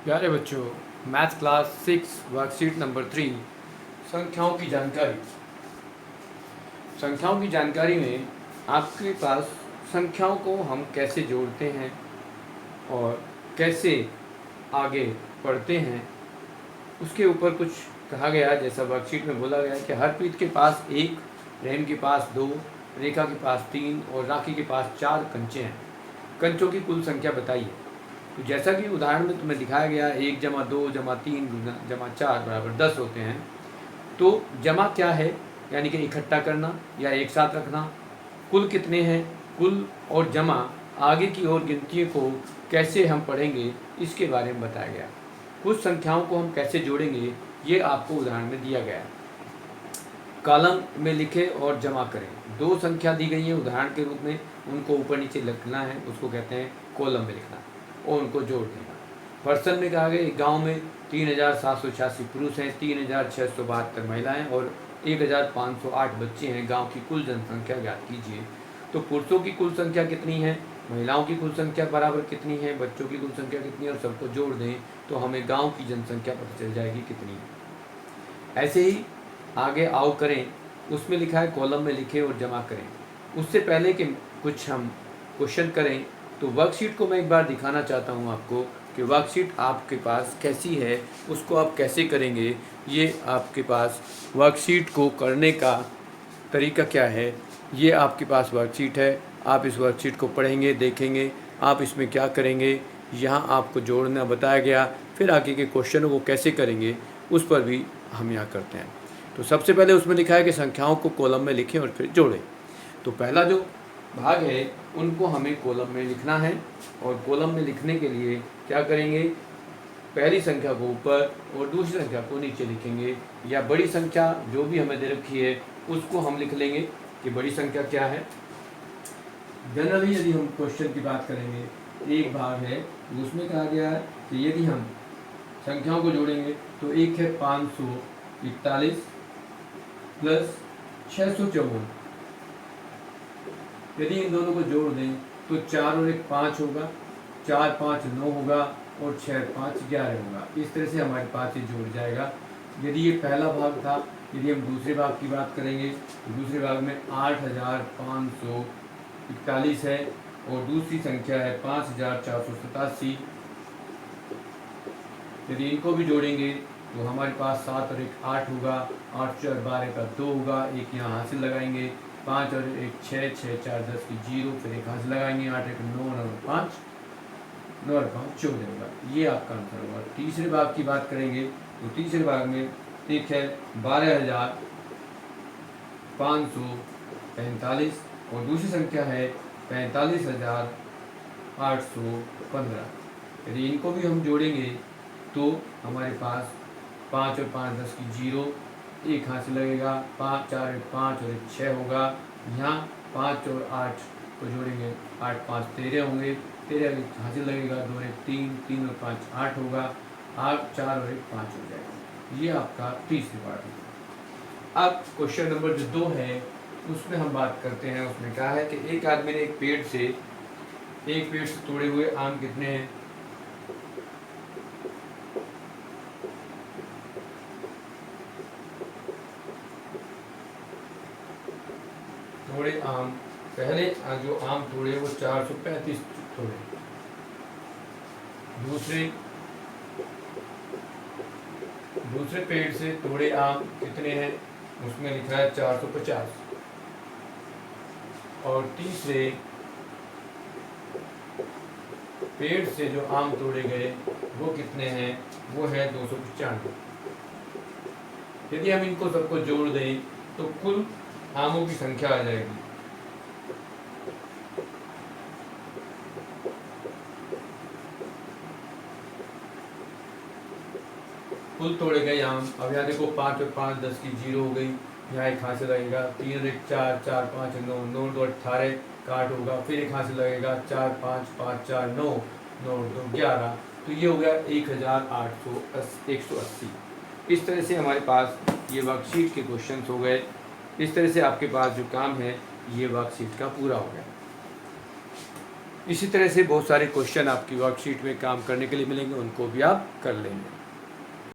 प्यारे बच्चों, math class 6 worksheet number 3 संख्याओं की जानकारी। संख्याओं की जानकारी में आपके पास संख्याओं को हम कैसे जोड़ते हैं और कैसे आगे बढ़ते हैं उसके ऊपर कुछ कहा गया। जैसा वर्कशीट में बोला गया कि हरप्रीत के पास 1, रहम के पास 2, रेखा के पास 3 और राखी के पास 4 कंचे हैं। कंचों की कुल संख्या बताइए। तो जैसा कि उदाहरण में तुम्हें दिखाया गया, 1 जमा 2 जमा 3 जमा 4 बराबर 10 होते हैं। तो जमा क्या है, यानी कि इकट्ठा करना या एक साथ रखना। कुल कितने हैं, कुल और जमा आगे की ओर गिनतियों को कैसे हम पढ़ेंगे इसके बारे में बताया गया। कुछ संख्याओं को हम कैसे जोड़ेंगे ये आपको उदाहरण में दिया गया है। कॉलम में लिखे और जमा करें। दो संख्या दी गई है उदाहरण के रूप में, उनको ऊपर नीचे लिखना है, उसको कहते हैं कॉलम में लिखना और उनको जोड़ देना। पर्सन में कहा गया एक गांव में 3786 पुरुष हैं, 3672 महिलाएं और 1508 बच्चे हैं। गांव की कुल जनसंख्या ज्ञात कीजिए। तो पुरुषों की कुल संख्या कितनी है, महिलाओं की कुल संख्या बराबर कितनी है, बच्चों की कुल संख्या कितनी है और सबको जोड़ दें तो हमें गांव की जनसंख्या पता चल जाएगी कितनी है। ऐसे ही आगे आओ करें, उसमें लिखा है कॉलम में लिखें और जमा करें। उससे पहले कि कुछ हम क्वेश्चन करें तो वर्कशीट को मैं एक बार दिखाना चाहता हूं आपको कि वर्कशीट आपके पास कैसी है, उसको आप कैसे करेंगे। ये आपके पास वर्कशीट को करने का तरीका क्या है, ये आपके पास वर्कशीट है। आप इस वर्कशीट को पढ़ेंगे, देखेंगे, आप इसमें क्या करेंगे, यहाँ आपको जोड़ना बताया गया। फिर आगे के क्वेश्चनों को कैसे करेंगे उस पर भी हम यहाँ करते हैं। तो सबसे पहले उसमें लिखा है कि संख्याओं को कॉलम में लिखें और फिर जोड़ें। तो पहला जो भाग है उनको हमें कॉलम में लिखना है और कॉलम में लिखने के लिए क्या करेंगे, पहली संख्या को ऊपर और दूसरी संख्या को नीचे लिखेंगे, या बड़ी संख्या जो भी हमें दे रखी है उसको हम लिख लेंगे कि बड़ी संख्या क्या है। जनरली यदि हम क्वेश्चन की बात करेंगे, एक भाग है उसमें कहा गया है कि यदि हम संख्याओं को जोड़ेंगे तो एक है 541 प्लस 654। यदि इन दोनों को जोड़ दें तो 4 और 1 5 होगा, 4 5 9 होगा और 6 5 11 होगा। इस तरह से हमारे पास ये जुड़ जाएगा। यदि ये पहला भाग था, यदि हम दूसरे भाग की बात करेंगे तो दूसरे भाग में 8541 है और दूसरी संख्या है 5487। यदि इनको भी जोड़ेंगे तो हमारे पास 7 और 1 8 होगा, 8 4 12 का 2 होगा, एक यहाँ हासिल लगाएंगे, 5 और 1 6 6 4 10 की 0, फिर एक हासिल लगाएंगे, 8 1 9 9 5 9 और 5 14 होगा। ये आपका आंसर होगा। तीसरे भाग की बात करेंगे तो तीसरे भाग में एक है 12545 और दूसरी संख्या है 45815। यदि इनको भी हम जोड़ेंगे तो हमारे पास 5 और 5 10 की 0, एक हासिल लगेगा, 5 4 1 5 और 1 6 होगा। यहाँ 5 और 8 को जोड़ेंगे, 8 5 13 होंगे, 13 हासिल लगेगा, 2 1 3 3 और 5 8 होगा, 8 4 और 1 5 हो जाएगा। ये आपका तीसरी पार्ट है। अब क्वेश्चन नंबर जो 2 है उसमें हम बात करते हैं। उसमें क्या है कि एक आदमी ने एक पेड़ से तोड़े हुए आम कितने हैं। तोड़े आम, पहले जो आम तोड़े वो 435 तोड़े। दूसरे पेड़ से तोड़े आम कितने हैं, उसमें लिखा है 450। और तीसरे पेड़ से जो आम तोड़े गए वो कितने हैं, वो है 295। यदि हम इनको सबको जोड़ दें तो कुल आमों की संख्या आ जाएगी। कुल तोड़े गए आम, अब यहाँ देखो 5 और 5 10 की 0 हो गई, यहाँ एक हासिल लगेगा, 3 और 1 4 4 5 9 9 2 18 का 8 होगा, फिर एक हासिल लगेगा, 4 5 5 4 9 9 2 11। तो ये हो गया 180। इस तरह से हमारे पास ये वर्कशीट के क्वेश्चंस हो गए। इस तरह से आपके पास जो काम है ये वर्कशीट का पूरा हो गया। इसी तरह से बहुत सारे क्वेश्चन आपकी वर्कशीट में काम करने के लिए मिलेंगे, उनको भी आप कर लेंगे।